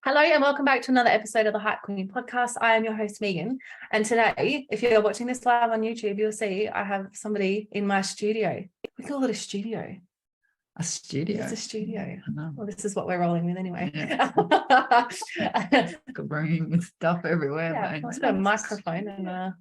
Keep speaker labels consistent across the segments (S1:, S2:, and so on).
S1: Hello and welcome back to another episode of the Hype Queen podcast. I am your host, Megan. And today, if you're watching this live on YouTube, you'll see I have somebody in my studio. We call it a studio.
S2: A studio?
S1: It's a studio.
S2: No.
S1: Well, this is what we're rolling with anyway.
S2: Yeah. Bringing stuff everywhere.
S1: Yeah,
S2: anyway.
S1: it's got a microphone and,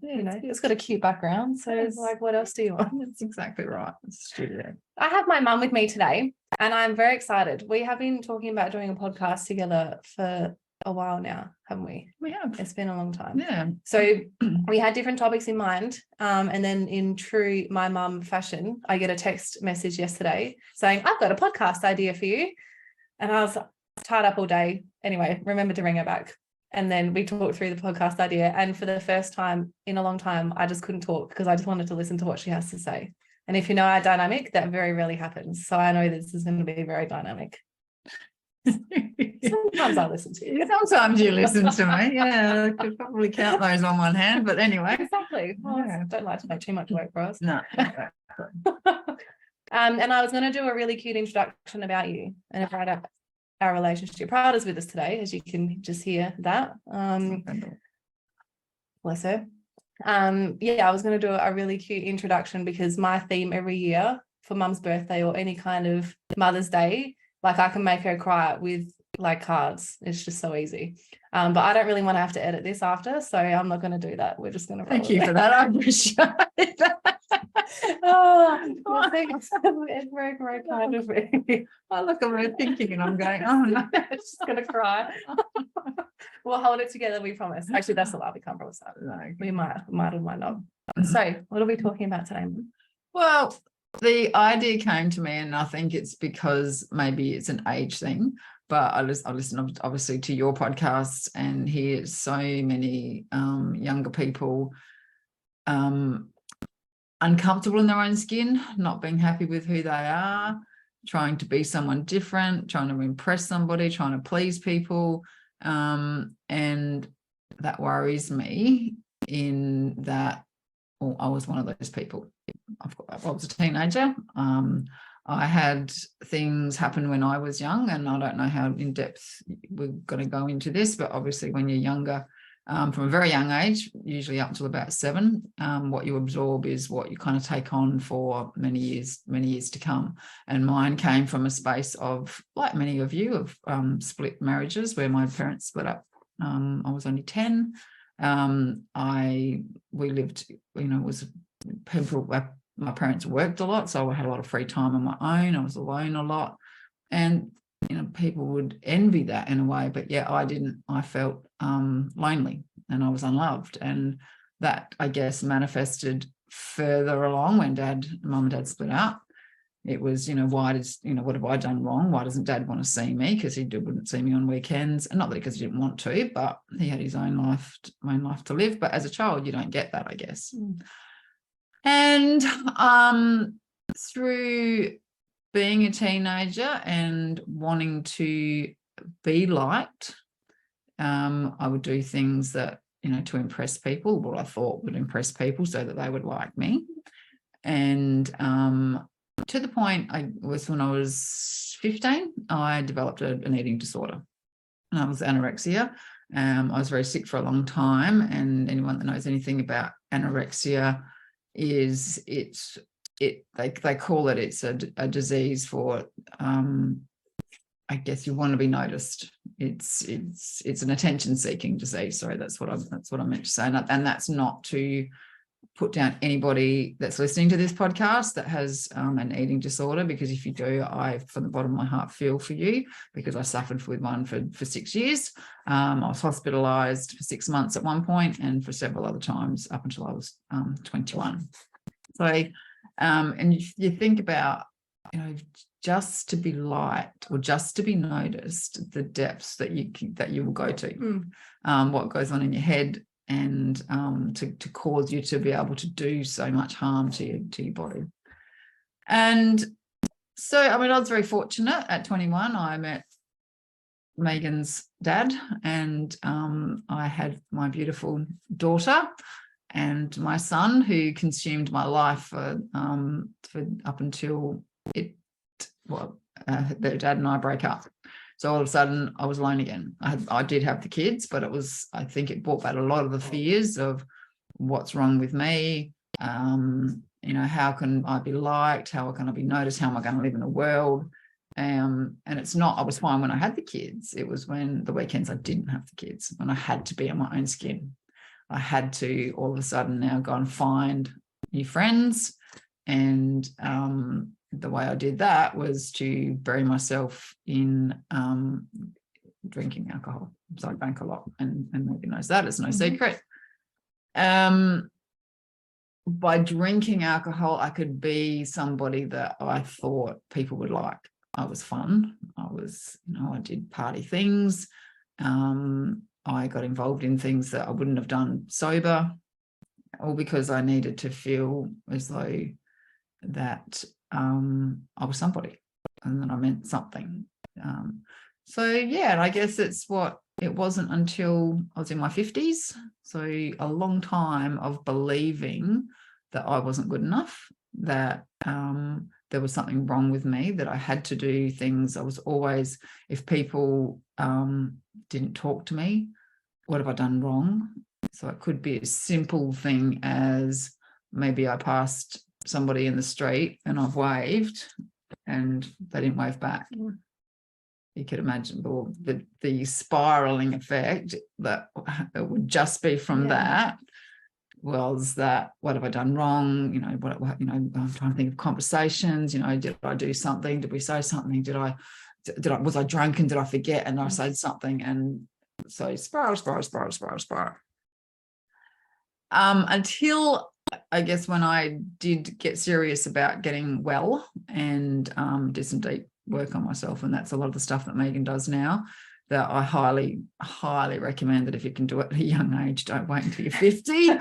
S1: it's got a cute background. So it's like, what else do you want?
S2: That's exactly right. It's a studio.
S1: I have my mum with me today and I'm very excited. We have been talking about doing a podcast together for a while now, haven't we?
S2: We have.
S1: It's been a long time.
S2: Yeah.
S1: So we had different topics in mind. And then in true my mum fashion, I get a text message yesterday saying, I've got a podcast idea for you. And I was tied up all day. Anyway, remembered to ring her back. And then we talked through the podcast idea. And for the first time in a long time, I just couldn't talk because I just wanted to listen to what she has to say. And if you know our dynamic, that very rarely happens. So I know this is going to be very dynamic. Sometimes I listen to you.
S2: Sometimes you listen to me. Yeah, I could probably count those on one hand. But anyway.
S1: Exactly. Well,
S2: Yeah.
S1: I don't like to make too much work for us.
S2: No.
S1: And I was going to do a really cute introduction about you and about our relationship. Prada's with us today, as you can just hear that. Bless her. I was going to do a really cute introduction because my theme every year for Mum's birthday or any kind of Mother's Day, like I can make her cry with like cards. It's just so easy. But I don't really want to have to edit this after, so I'm not going to do that. We're just going to
S2: Thank you for that. I appreciate that.
S1: Thanks. It's very, very kind of me.
S2: I look at her thinking and I'm going, oh no.
S1: It's just going to cry. We'll hold it together, we promise. Actually, that's a lie. We can't promise that.
S2: No.
S1: We might or might not. So what are we talking about today?
S2: Well, the idea came to me, and I think it's because maybe it's an age thing, but I listen obviously to your podcasts and hear so many younger people uncomfortable in their own skin, not being happy with who they are, trying to be someone different, trying to impress somebody, trying to please people. And that worries me in that I was one of those people. I was a teenager. I had things happen when I was young, and I don't know how in depth we're going to go into this, but obviously when you're younger, from a very young age, usually up until about 7, what you absorb is what you kind of take on for many years to come. And mine came from a space of, like many of you, of split marriages where my parents split up. I was only 10. We lived, was people. My parents worked a lot, so I had a lot of free time on my own. I was alone a lot, and people would envy that in a way, but yeah, I didn't. I felt lonely and I was unloved, and that, I guess, manifested further along when Mum and Dad split up. It was, what have I done wrong? Why doesn't Dad want to see me? Because he wouldn't see me on weekends, and not that because he didn't want to, but he had his own life to live. But as a child, you don't get that, I guess. And through being a teenager and wanting to be liked, I would do things that, to impress people, what I thought would impress people so that they would like me. And to the point when I was 15, I developed an eating disorder. And I was anorexia. I was very sick for a long time. And anyone that knows anything about anorexia is they call it, it's a disease for I guess you want to be noticed. It's an attention-seeking disease. Sorry, that's what I meant to say. And that's not to put down anybody that's listening to this podcast that has an eating disorder, because if you do, I, from the bottom of my heart, feel for you, because I suffered with one for 6 years. I was hospitalised for 6 months at one point, and for several other times up until I was 21. So, and you think about, just to be liked or just to be noticed, the depths that you will go to, what goes on in your head, and to cause you to be able to do so much harm to your body. And so, I was very fortunate. At 21, I met Megan's dad, and I had my beautiful daughter and my son, who consumed my life for up until their dad and I broke up. So all of a sudden I was alone again. I did have the kids, but I think it brought back a lot of the fears of what's wrong with me. How can I be liked? How can I be noticed? How am I going to live in the world? And it's not, I was fine when I had the kids. It was when the weekends I didn't have the kids, when I had to be on my own skin. I had to all of a sudden now go and find new friends. And the way I did that was to bury myself in drinking alcohol. So I drank a lot, and nobody knows that. It's no secret. By drinking alcohol, I could be somebody that I thought people would like. I was fun. I did party things. I got involved in things that I wouldn't have done sober, all because I needed to feel as though that I was somebody and that I meant something. And I guess it wasn't until I was in my 50s, so a long time of believing that I wasn't good enough, that there was something wrong with me, that I had to do things. I was always, if people didn't talk to me, what have I done wrong? So it could be a simple thing as maybe I passed somebody in the street and I've waved and they didn't wave back. You could imagine the spiraling effect that it would just be from that. Was that, what have I done wrong? I'm trying to think of conversations. Did I do something? Did we say something? Was I drunk and did I forget and I said something? And so spiral. Until I guess when I did get serious about getting well and did some deep work on myself, and that's a lot of the stuff that Megan does now, that I highly, highly recommend that if you can do it at a young age, don't wait until you're 50,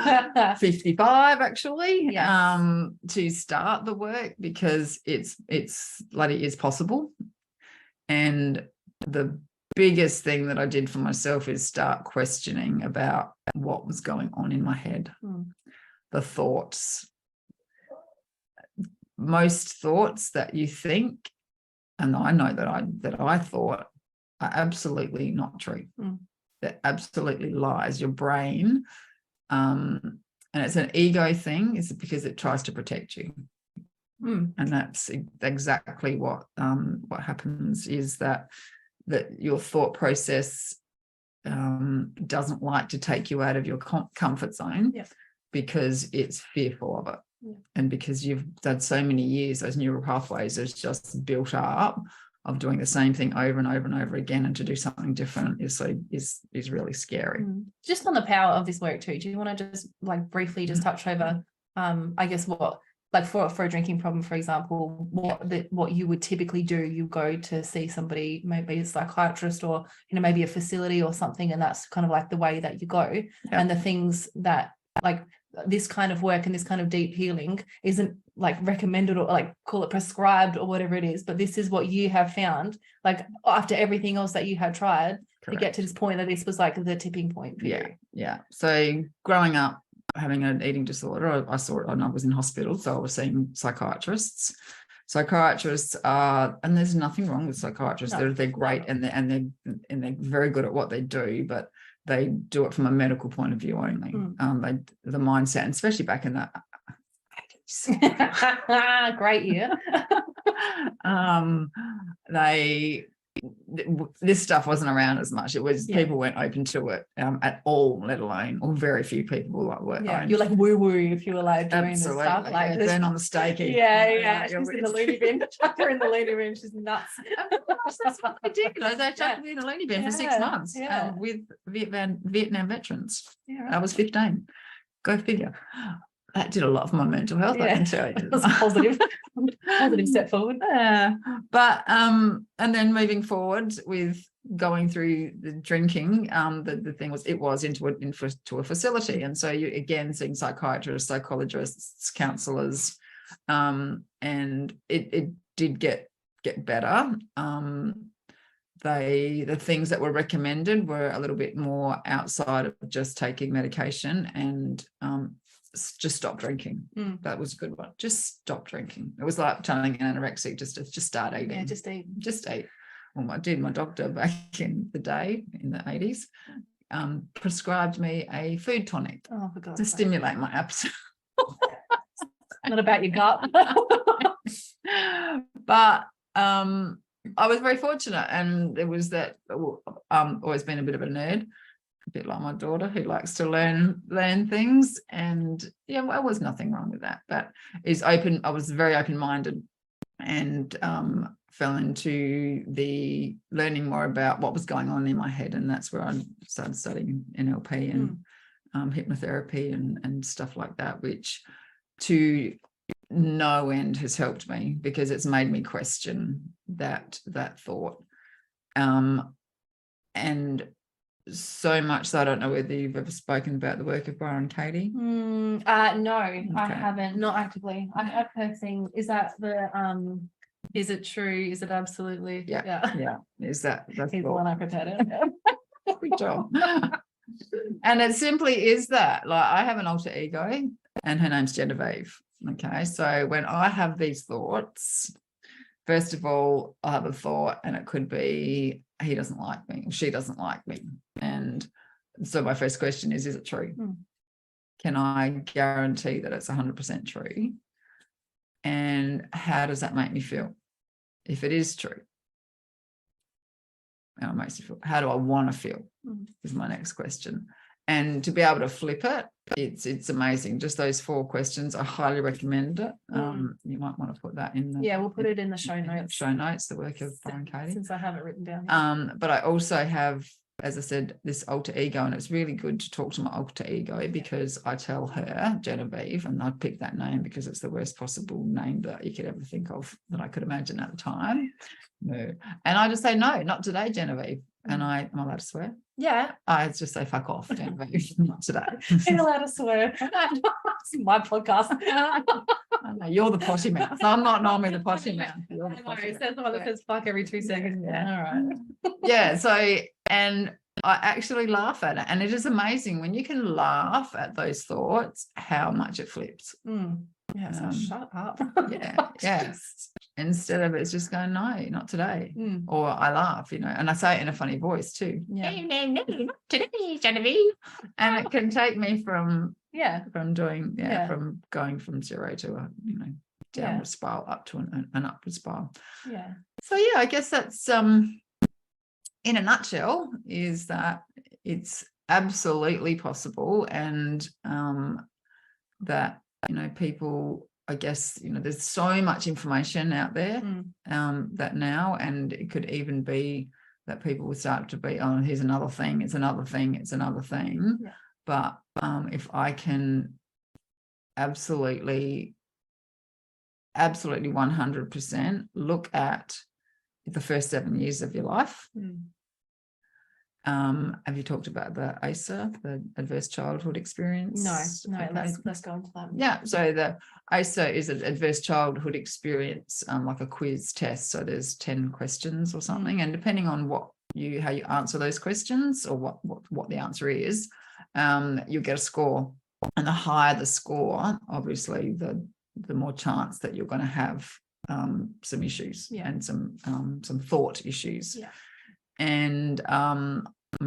S2: 55 actually, to start the work, because it's bloody is possible. And the biggest thing that I did for myself is start questioning about what was going on in my head. The thoughts, most thoughts that you think, and I know that I thought, are absolutely not true. They're absolutely lies. Your brain, and it's an ego thing, is because it tries to protect you. And that's exactly what happens, is that your thought process doesn't like to take you out of your comfort zone, because it's fearful of it. And because you've done so many years, those neural pathways is just built up of doing the same thing over and over and over again, and to do something different is really scary.
S1: Just on the power of this work too, do you want to just briefly just touch over I guess what, for a drinking problem, for example, what you would typically do? You go to see somebody, maybe a psychiatrist or maybe a facility or something, and that's kind of the way that you go. And the things that this kind of work and this kind of deep healing isn't recommended or call it prescribed or whatever it is, but this is what you have found after everything else that you had tried. Correct. To get to this point, that this was the tipping point for you.
S2: So growing up having an eating disorder, I saw it, and I was in hospital, so I was seeing psychiatrists. Psychiatrists are, and there's nothing wrong with psychiatrists. No. They're great, and they're very good at what they do, but they do it from a medical point of view only. The mindset, and especially back in the 80s.
S1: Great year.
S2: This stuff wasn't around as much. It was people weren't open to it at all, let alone, or very few people were.
S1: You're woo if you were doing this stuff this.
S2: Burn on the stake.
S1: She's in the loony bin. Chuck her in the loony bin. She's nuts.
S2: That's what they did. They chucked me in a loony bin for 6 months with Vietnam veterans. I was 15. Go figure. That did a lot for my mental health, I can tell you.
S1: It was positive step forward.
S2: But and then moving forward with going through the drinking, the thing was, it was into a facility, and so you again seeing psychiatrists, psychologists, counsellors, and it did get better. The things that were recommended were a little bit more outside of just taking medication, and just stop drinking. That was a good one. Just stop drinking. It was like telling an anorexic just start eating.
S1: Just eat.
S2: my doctor back in the day, in the 80s, prescribed me a food tonic to stimulate my appetite.
S1: Not about your gut.
S2: But I was very fortunate, and it was that always been a bit of a nerd, a bit like my daughter, who likes to learn things, and yeah, well, there was nothing wrong with that, but I was very open-minded, and fell into the learning more about what was going on in my head, and that's where I started studying NLP and hypnotherapy and stuff like that, which to no end has helped me, because it's made me question that thought, and so much so I don't know whether you've ever spoken about the work of Byron Katie.
S1: No, okay. I haven't, not actively. I have heard thing. Is that the is it true? Is it absolutely?
S2: Yeah. Is that
S1: he's the one I prepared it?
S2: Good job. And it simply is that, like, I have an alter ego, and her name's Genevieve. Okay, so when I have these thoughts, first of all, I have a thought, and it could be he doesn't like me or she doesn't like me, and so my first question is it true? Can I guarantee that it's 100% true? And how does that make me feel if it is true? How it makes you feel? How do I want to feel? Is my next question. And to be able to flip it, it's amazing. Just those 4 questions, I highly recommend it. You might want to put that in.
S1: We'll put it in the show notes.
S2: The work of Byron Katie.
S1: Since I have it written down.
S2: But I also have, as I said, this alter ego, and it's really good to talk to my alter ego, because I tell her, Genevieve, and I picked that name because it's the worst possible name that you could ever think of, that I could imagine at the time. No. And I just say, no, not today, Genevieve. And am I allowed to swear?
S1: Yeah.
S2: I just say, fuck off, Genevieve, not today.
S1: You're allowed to swear. It's my podcast.
S2: I know, you're the potty mouth. I'm not normally the potty mouth.
S1: It says the one that says fuck every 2 seconds.
S2: Yeah.
S1: All right.
S2: Yeah. So, and I actually laugh at it. And it is amazing when you can laugh at those thoughts, how much it flips.
S1: Yeah, so shut up.
S2: Yeah. Instead of it's just going, no, not today. Or I laugh, and I say it in a funny voice too. No, not today, Genevieve. And it can take me from from going from 0 to a downward spiral up to an upward spiral. Yeah. So I guess that's in a nutshell, is that it's absolutely possible, and that people, I guess, there's so much information out there that now, and it could even be that people will start to be, oh, here's another thing, it's another thing, it's another thing. Yeah. But if I can absolutely 100% look at the first 7 years of your life. Have you talked about the ASA, the adverse childhood experience?
S1: No, okay. let's go into that.
S2: Yeah, so the ASA is an adverse childhood experience, like a quiz test. So there's 10 questions or something, and depending on how you answer those questions, or what the answer is, you'll get a score. And the higher the score, obviously, the more chance that you're going to have some issues and some thought issues. Yeah. And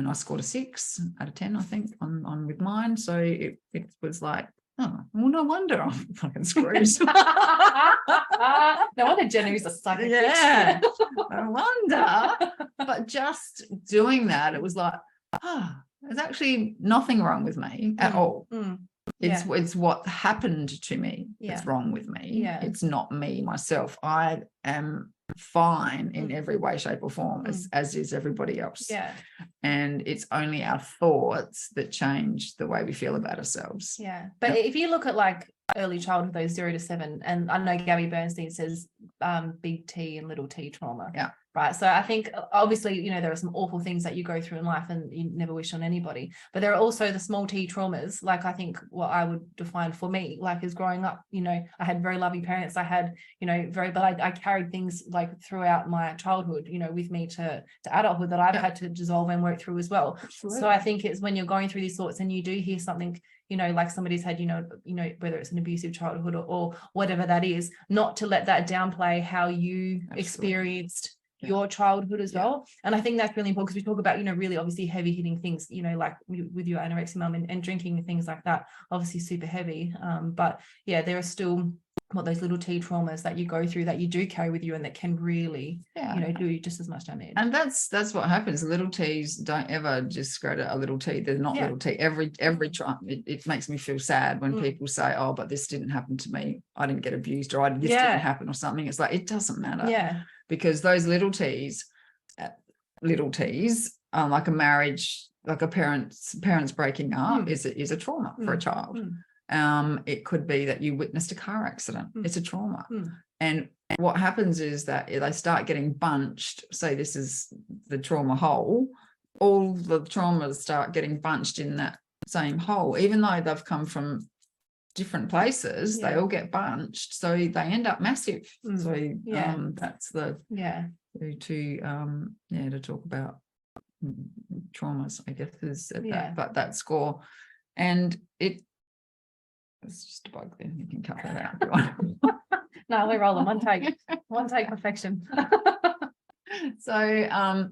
S2: I scored a 6 out of 10, I think, on with mine. So it was like, oh, well, no wonder I'm fucking screwed.
S1: No wonder Jenny's a sucker.
S2: Yeah, no wonder. But just doing that, it was like, there's actually nothing wrong with me at all. It's what happened to me that's wrong with me. Yeah. It's not me, myself. I am fine in every way, shape, or form, as is everybody else. Yeah. And it's only our thoughts that change the way we feel about ourselves.
S1: Yeah. But if you look at like early childhood, those 0 to 7, and I know Gabby Bernstein says big T and little t trauma. Yeah. Right. So I think obviously, there are some awful things that you go through in life and you never wish on anybody, but there are also the small t traumas. Like, I think what I would define for me, like, is growing up, I had very loving parents. I had, but I carried things like throughout my childhood, with me to adulthood that I've had to dissolve and work through as well. Absolutely. So I think it's when you're going through these thoughts and you do hear something, like somebody's had, whether it's an abusive childhood or whatever that is, not to let that downplay how you experienced your childhood as well. And I think that's really important because we talk about, you know, really obviously heavy hitting things, you know, like with your anorexia mum and drinking and things like that, obviously super heavy. But yeah, there are still those little T traumas that you go through that you do carry with you and that can really, you know, do just as much damage.
S2: And that's what happens. Little T's don't ever discredit a little T. They're not little T. Every time it makes me feel sad when people say, oh, but this didn't happen to me. I didn't get abused, or this didn't happen, or something. It's like, it doesn't matter.
S1: Yeah.
S2: Because those little T's, like a marriage, like a parents breaking up is a trauma for a child. It could be that you witnessed a car accident. It's a trauma. And what happens is that they start getting bunched. Say this is the trauma hole. All the traumas start getting bunched in that same hole, even though they've come from different places. They all get bunched, so they end up massive. So that's the to talk about traumas, I guess, is at that that score. And it's just a bug there. You can cut that out if you want.
S1: No, we're rolling one take perfection.
S2: So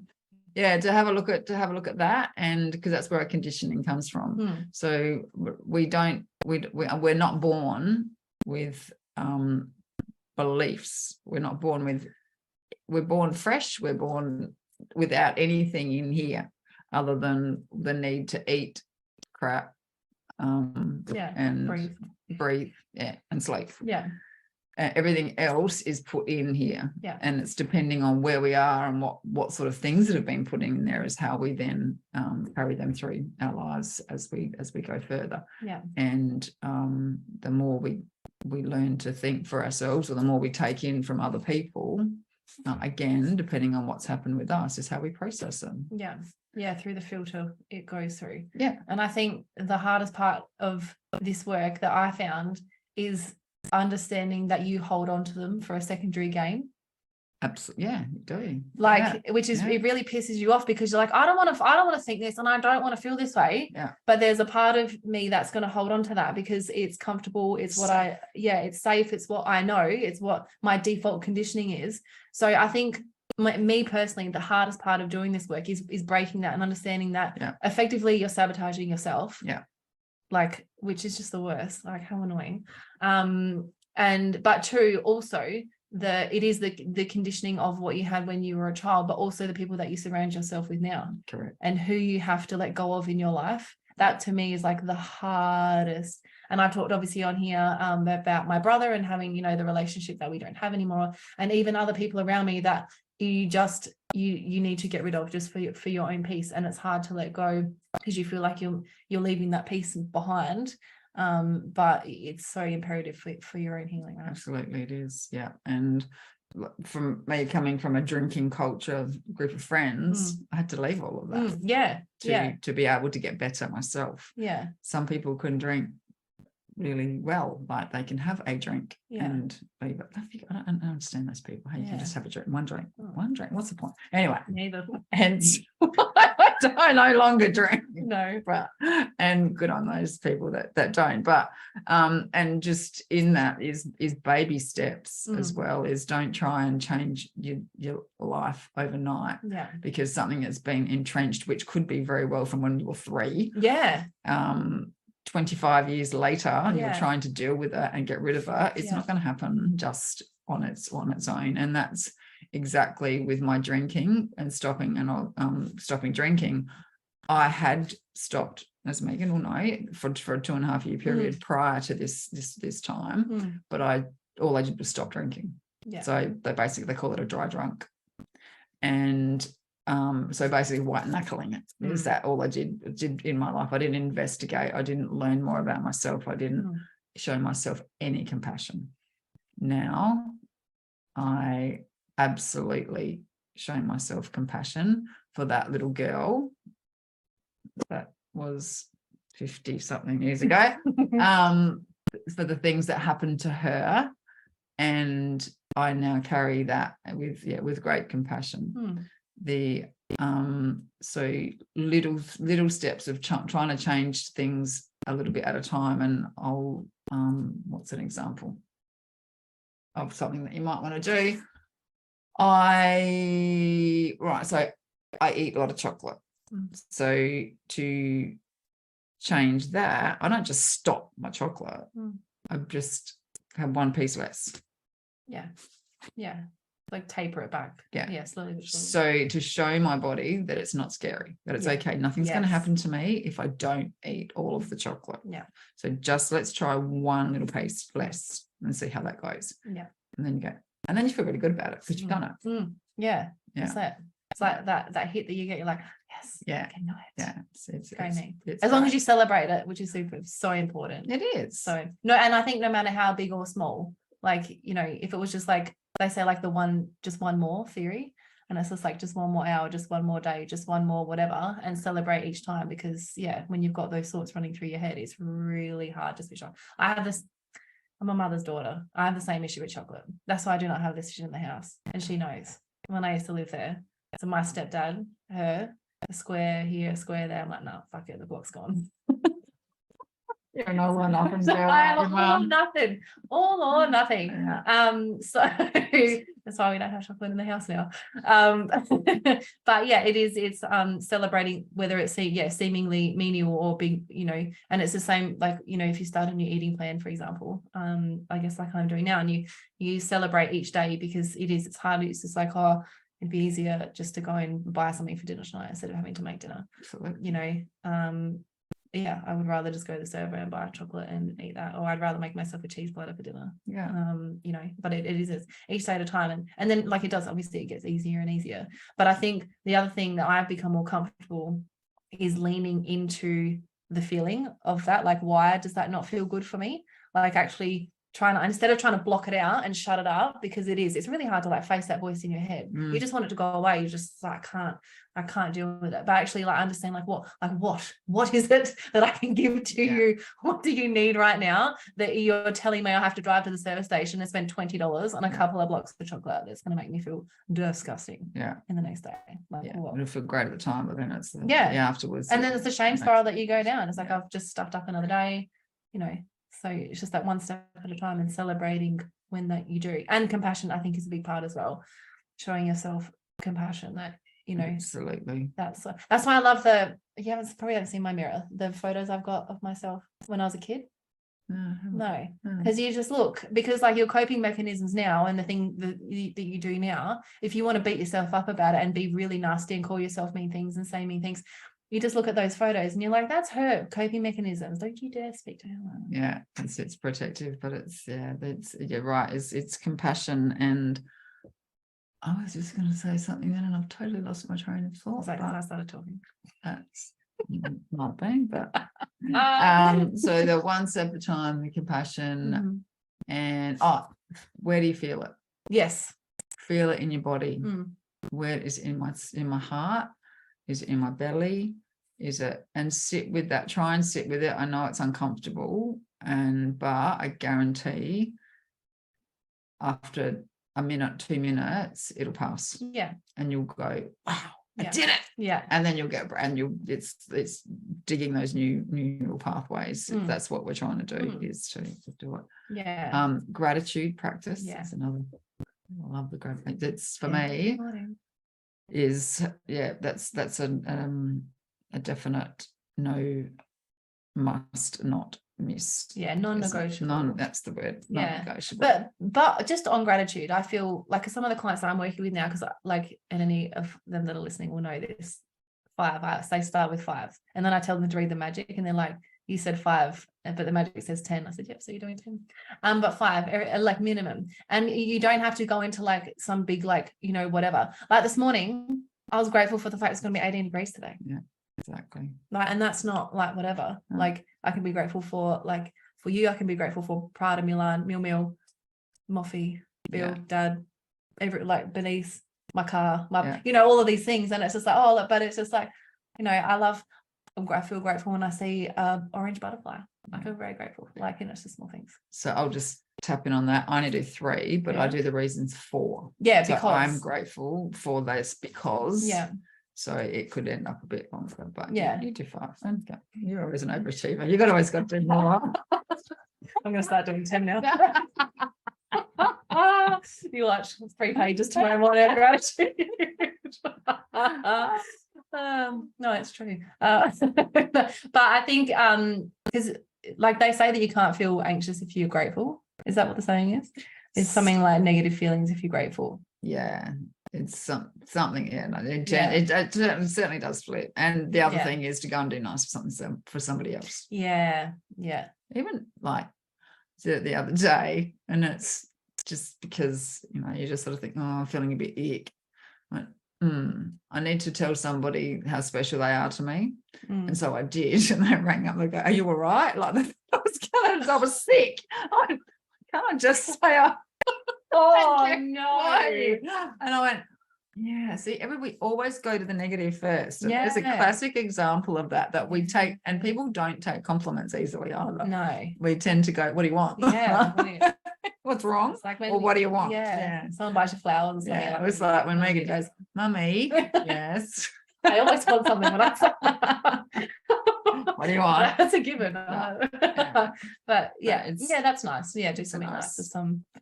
S2: to have a look at that, and because that's where our conditioning comes from. So we're not born with beliefs. We're born fresh. We're born without anything in here other than the need to eat, crap, and breathe, and sleep. Everything else is put in here, and it's depending on where we are and what sort of things that have been put in there is how we then carry them through our lives as we go further. And the more we learn to think for ourselves, or the more we take in from other people, again, depending on what's happened with us, is how we process them. Through the filter it goes through. And I think the hardest part of this work that I found is understanding that you hold on to them for a secondary gain. Absolutely. You do. Which is it really pisses you off, because you're like, I don't want to think this, and I don't want to feel this way. But there's a part of me that's going to hold on to that because it's comfortable. It's what it's safe. It's what I know. It's what my default conditioning is. So I think me personally, the hardest part of doing this work is breaking that and understanding that effectively you're sabotaging yourself. Which is just the worst. Like, how annoying. But two, also it is the conditioning of what you had when you were a child, but also the people that you surround yourself with now. Correct. And who you have to let go of in your life. That to me is like the hardest. And I've talked obviously on here about my brother and having, you know, the relationship that we don't have anymore, and even other people around me that you need to get rid of just for your own peace. And it's hard to let go because you feel like you're leaving that peace behind. But it's so imperative for your own healing, right? Absolutely, it is. And from me coming from a drinking culture group of friends, I had to leave all of that to be able to get better myself. Some people can drink really well, like they can have a drink and I don't understand those people. How you can just have a drink, one drink, what's the point? Anyway, neither. Hence I no longer drink. And good on those people that don't. But and just in that is baby steps as well, is don't try and change your life overnight, because something that's been entrenched, which could be very well from when you were 3, 25 years later, you're trying to deal with it and get rid of it. It's not going to happen just on its own. And that's exactly with my drinking and stopping drinking. I had stopped, as Megan will know, for a 2.5 year period prior to this time, but all I did was stop drinking. So they call it a dry drunk. And so basically white knuckling it is that all I did in my life. I didn't investigate. I didn't learn more about myself. I didn't show myself any compassion. Now I absolutely show myself compassion for that little girl that was 50 something years ago, for the things that happened to her. And I now carry that with great compassion. So little steps of trying to change things a little bit at a time. And I'll what's an example of something that you might want to do? So I eat a lot of chocolate. So to change that, I don't just stop my chocolate. I just have one piece less.
S1: Yeah. Like taper it back.
S2: Yeah.
S1: Slowly but surely.
S2: So to show my body that it's not scary, that it's okay. Nothing's going to happen to me if I don't eat all of the chocolate.
S1: Yeah.
S2: So just let's try one little piece less and see how that goes.
S1: Yeah.
S2: And then you go, and then you feel really good about it because you've done it.
S1: Yeah. It's like that hit that you get. You're like, yes.
S2: Yeah.
S1: I can do it.
S2: Yeah.
S1: It's as long as you celebrate it, which is so important.
S2: It is.
S1: So no, and I think no matter how big or small, like, you know, if it was just like, they say like just one more theory, and it's just like just one more hour, just one more day, just one more whatever, and celebrate each time, because when you've got those thoughts running through your head, it's really hard to switch on. I'm a mother's daughter. I have the same issue with chocolate. That's why I do not have this shit in the house, and she knows. When I used to live there, so my stepdad, a square here, a square there, I'm like, no, fuck it, the block's gone.
S2: You're an all or nothing girl.
S1: All or nothing.
S2: Yeah.
S1: So that's why we don't have chocolate in the house now. But it's celebrating, whether it's seemingly menial or big, you know, and it's the same, like, you know, if you start a new eating plan, for example, I guess like I'm doing now, and you celebrate each day, because it's hard. It's just like, oh, it'd be easier just to go and buy something for dinner tonight instead of having to make dinner.
S2: Absolutely.
S1: You know, I would rather just go to the server and buy chocolate and eat that, or I'd rather make myself a cheese platter for dinner.
S2: Yeah.
S1: You know, but it is each day at a time, and then like it does, obviously it gets easier and easier. But I think the other thing that I've become more comfortable is leaning into the feeling of that. Like, why does that not feel good for me? Like, actually instead of trying to block it out and shut it up, because it's really hard to like face that voice in your head. You just want it to go away. You just like, I can't deal with it. But actually, like, understand what is it that I can give to you? What do you need right now that you're telling me I have to drive to the service station and spend $20 on a couple of blocks of chocolate that's going to make me feel disgusting in the next day? Like,
S2: it'll feel great at the time, but then it's afterwards.
S1: And then it's a shame spiral that you go down. It's like, I've just stuffed up another day, you know. So it's just that one step at a time, and celebrating when that you do. And compassion, I think, is a big part as well. Showing yourself compassion, that, you know.
S2: Absolutely.
S1: That's why I love you probably haven't seen my mirror, the photos I've got of myself when I was a kid. No, because you just look, because like your coping mechanisms now, and the thing that you do now, if you want to beat yourself up about it and be really nasty and call yourself mean things and say mean things, you just look at those photos and you're like, that's her coping mechanisms. Don't you dare speak to her.
S2: Yeah, it's protective, but you're right. It's compassion. And I was just going to say something then, and I've totally lost my train of thought.
S1: Because I started talking.
S2: That's not being, but so the one step at a time, the compassion, and where do you feel it?
S1: Yes,
S2: feel it in your body. Where is it in my heart? Is it in my belly? Is it? And sit with that. Try and sit with it. I know it's uncomfortable, but I guarantee after a minute, 2 minutes, it'll pass.
S1: Yeah.
S2: And you'll go, wow, I did it.
S1: Yeah.
S2: And then it's digging those new neural pathways. That's what we're trying to do, is to do it.
S1: Yeah.
S2: Gratitude practice. Yeah. That's another. I love the gratitude. It's for me. Is that's a definite no, must not miss.
S1: Non-negotiable.
S2: That's the word. Non-negotiable.
S1: But just on gratitude, I feel like some of the clients that I'm working with now, because like, and any of them that are listening will know this, 5, they start with 5, and then I tell them to read the magic, and they're like, you said 5, but the magic says 10. I said, yep, so you're doing 10. But 5, like minimum. And you don't have to go into like some big, like, you know, whatever. Like this morning, I was grateful for the fact it's going to be 18 degrees today.
S2: Yeah, exactly.
S1: Like, and that's not like whatever. Like, I can be grateful for, like, for you, I can be grateful for Prada, Milan, Mil, Moffy, Bill, Dad, like Bernice, my car, you know, all of these things. And it's just like, but it's just like, you know, I feel grateful when I see orange butterfly. I feel very grateful. Like, you know, it's just small things.
S2: So I'll just tap in on that. I only do 3, but I do the reasons 4.
S1: Yeah,
S2: so
S1: because
S2: I'm grateful for this because. Yeah. So it could end up a bit longer, but you do 5. Okay. You're always an overachiever. You've always got to do more.
S1: I'm going to start doing 10 now. You watch 3 pages tomorrow morning. Gratitude. No, it's true. But I think because like they say that you can't feel anxious if you're grateful. Is that what the saying is? It's something like negative feelings if you're grateful.
S2: Yeah, it's something. Yeah, no, it certainly does flip. And the other thing is to go and do nice for somebody else.
S1: Yeah.
S2: Even like the other day, and it's just because you just sort of think, oh, I'm feeling a bit ick. I need to tell somebody how special they are to me. And so I did, and they rang up and go, are you all right? Like I was sick. Can't I just say
S1: oh no.
S2: And I went, yeah, see, we always go to the negative first. And there's a classic example of that we take, and people don't take compliments easily either.
S1: No.
S2: We tend to go, what do you want?
S1: Yeah.
S2: What's wrong?
S1: Like
S2: or what do you want?
S1: Someone buys you flowers or something.
S2: It was like when Megan goes, Mummy, yes.
S1: I always want something when I
S2: what do you want?
S1: That's a given. But that's nice. Yeah, do something nice for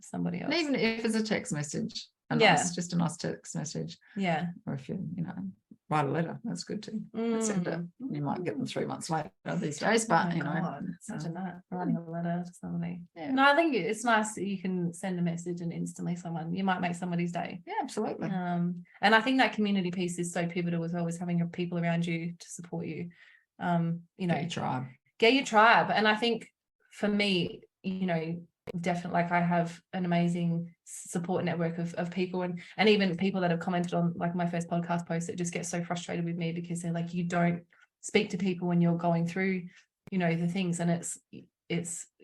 S1: somebody else.
S2: And even if it's a text message, just a nice text message.
S1: Yeah.
S2: Or if you write a letter, that's good too. Send it. You might get them 3 months later these days, but
S1: such a nut, writing a letter to somebody. No, I think it's nice that you can send a message and instantly you might make somebody's day.
S2: Yeah, absolutely.
S1: And I think that community piece is so pivotal as well, as having your people around you to support you. Get your tribe. And I think for me, definitely, like, I have an amazing support network of people, and even people that have commented on like my first podcast post that just get so frustrated with me because they're like, you don't speak to people when you're going through the things. And it's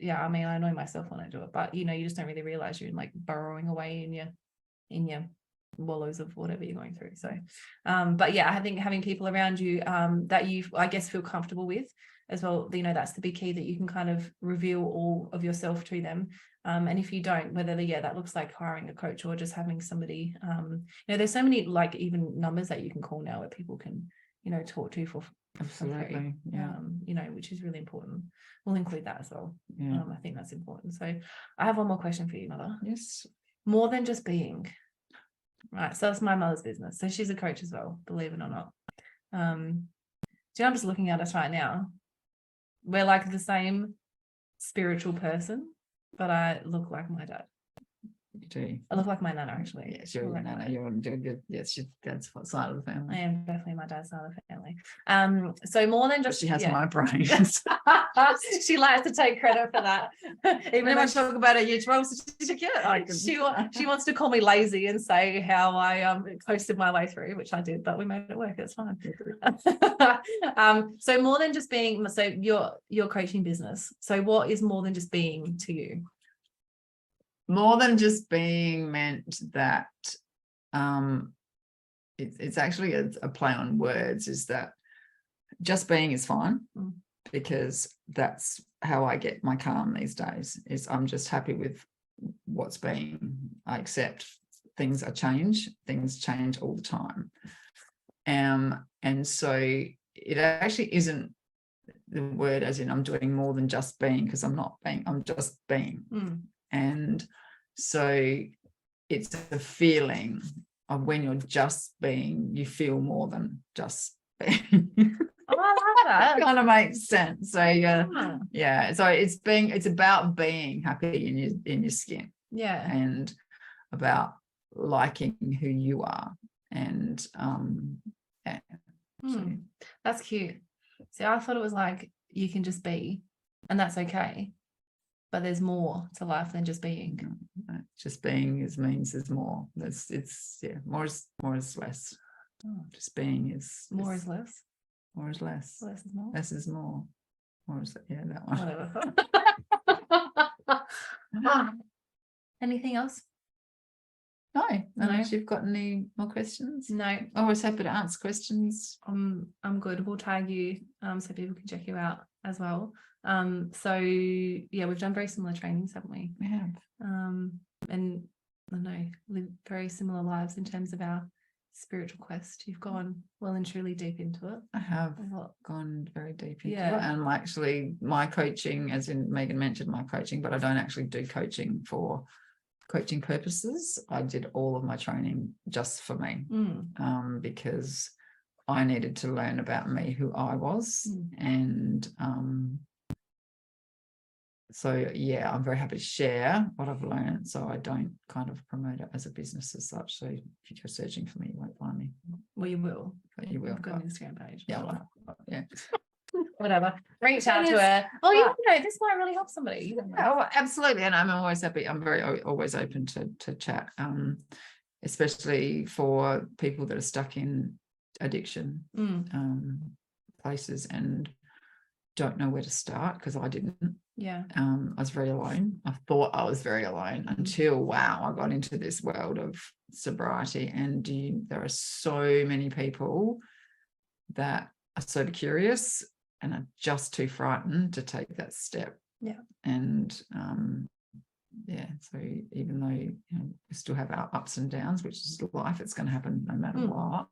S1: I mean, I know myself when I do it, but you just don't really realize you're like burrowing away in your wallows of whatever you're going through. So but I think having people around you that you, I guess, feel comfortable with as well, that's the big key, that you can kind of reveal all of yourself to them. And if you don't, whether that looks like hiring a coach or just having somebody, there's so many like even numbers that you can call now where people can talk to for
S2: absolutely
S1: free, which is really important. We'll include that as well. I think that's important. So I have one more question for you, Mother.
S2: Yes.
S1: More than just being. Right, so that's my mother's business. So she's a coach as well, believe it or not. I'm just looking at us right now. We're like the same spiritual person, but I look like my dad.
S2: You do.
S1: I look like my nana, actually.
S2: Yes, you're your nana. You're good. Yes, that's what side of the family.
S1: I am definitely my dad's side of the family. So more than just,
S2: she has my brain.
S1: She likes to take credit for that.
S2: Even when I talk about a year 12 certificate,
S1: she wants to call me lazy and say how I coasted my way through, which I did, but we made it work. It's fine. So more than just being, so your coaching business. So what is more than just being to you?
S2: More than just being meant that it's actually a play on words, is that just being is fine, because that's how I get my calm these days, is I'm just happy with what's being. I accept things change all the time. And so it actually isn't the word as in I'm doing more than just being, because I'm not being, I'm just being. And so it's a feeling of when you're just being, you feel more than just being.
S1: Oh, I love that.
S2: Kind of makes sense. So so it's about being happy in your skin.
S1: Yeah.
S2: And about liking who you are. And so.
S1: That's cute. See, I thought it was like you can just be, and that's okay. But there's more to life than just being.
S2: Just being means there's more. More is less. Just being is
S1: more is less.
S2: More is less.
S1: Less is more.
S2: Less is more. More is that one.
S1: Whatever. Anything else?
S2: No, unless you've got any more questions.
S1: No.
S2: I'm always happy to answer questions.
S1: I'm good. We'll tag you so people can check you out as well. So we've done very similar trainings, haven't we?
S2: We have.
S1: And I know, live very similar lives in terms of our spiritual quest. You've gone well and truly deep into it.
S2: I have gone very deep into it.
S1: Yeah.
S2: And actually my coaching, as in Megan mentioned my coaching, but I don't actually do coaching for coaching purposes, I did all of my training just for me, because I needed to learn about me, who I was. And so, yeah, I'm very happy to share what I've learned, so I don't kind of promote it as a business as such. So if you're searching for me, you won't find me.
S1: Well, you will.
S2: But you will.
S1: I've got an Instagram page.
S2: Yeah, well, yeah.
S1: Whatever. Reach out to her. Well, you know, this might really help somebody.
S2: Oh, absolutely. And I'm always happy. I'm always open to chat, especially for people that are stuck in addiction places and don't know where to start, because I didn't.
S1: Yeah.
S2: I was very alone. I thought I was very alone until, wow, I got into this world of sobriety, and there are so many people that are so curious and are just too frightened to take that step.
S1: Yeah. And
S2: yeah, so even though, you know, we still have our ups and downs, which is life, it's going to happen no matter what.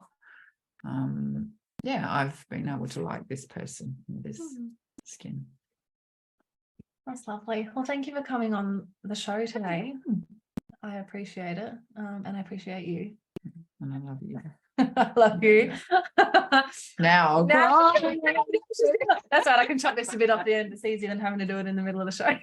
S2: Yeah, I've been able to like this person, this skin.
S1: That's lovely. Well, thank you for coming on the show today. I appreciate it. And I appreciate you.
S2: And I love you.
S1: I love you.
S2: Now I'll
S1: Now,
S2: cry.
S1: that's right. I can chuck this a bit off the end. It's easier than having to do it in the middle of the show.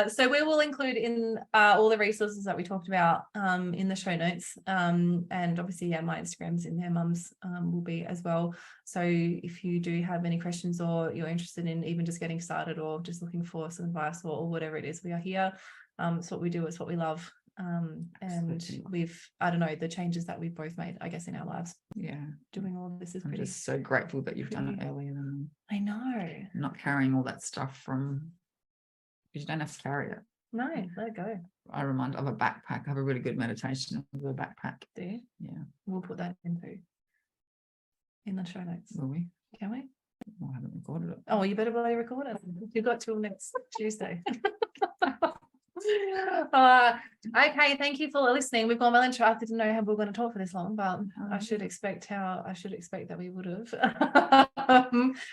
S1: So we will include in all the resources that we talked about in the show notes. And obviously, yeah, my Instagram's in there. Mum's will be as well. So if you do have any questions, or you're interested in even just getting started, or just looking for some advice, or whatever it is, we are here. It's what we do. It's what we love. And we've, I don't know, the changes that we've both made, I guess, in our lives.
S2: Yeah,
S1: doing all of this is
S2: I'm
S1: pretty.
S2: just so grateful that you've done it earlier than me.
S1: I know.
S2: Not carrying all that stuff from, because you don't have to carry it.
S1: No, let it go.
S2: I remind of a backpack. I have a really good meditation with a backpack.
S1: Do you?
S2: Yeah.
S1: We'll put that in the show notes.
S2: Will we?
S1: Can we?
S2: Well, I haven't recorded it.
S1: Oh, you better bloody record it. You've got till next Tuesday. Okay, thank you for listening. We've gone well into. I didn't know how we were going to talk for this long, but I should expect that we would have.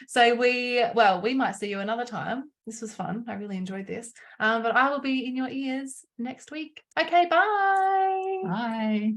S1: So we might see you another time. This was fun. I really enjoyed this. But I will be in your ears next week. Okay, bye.
S2: Bye.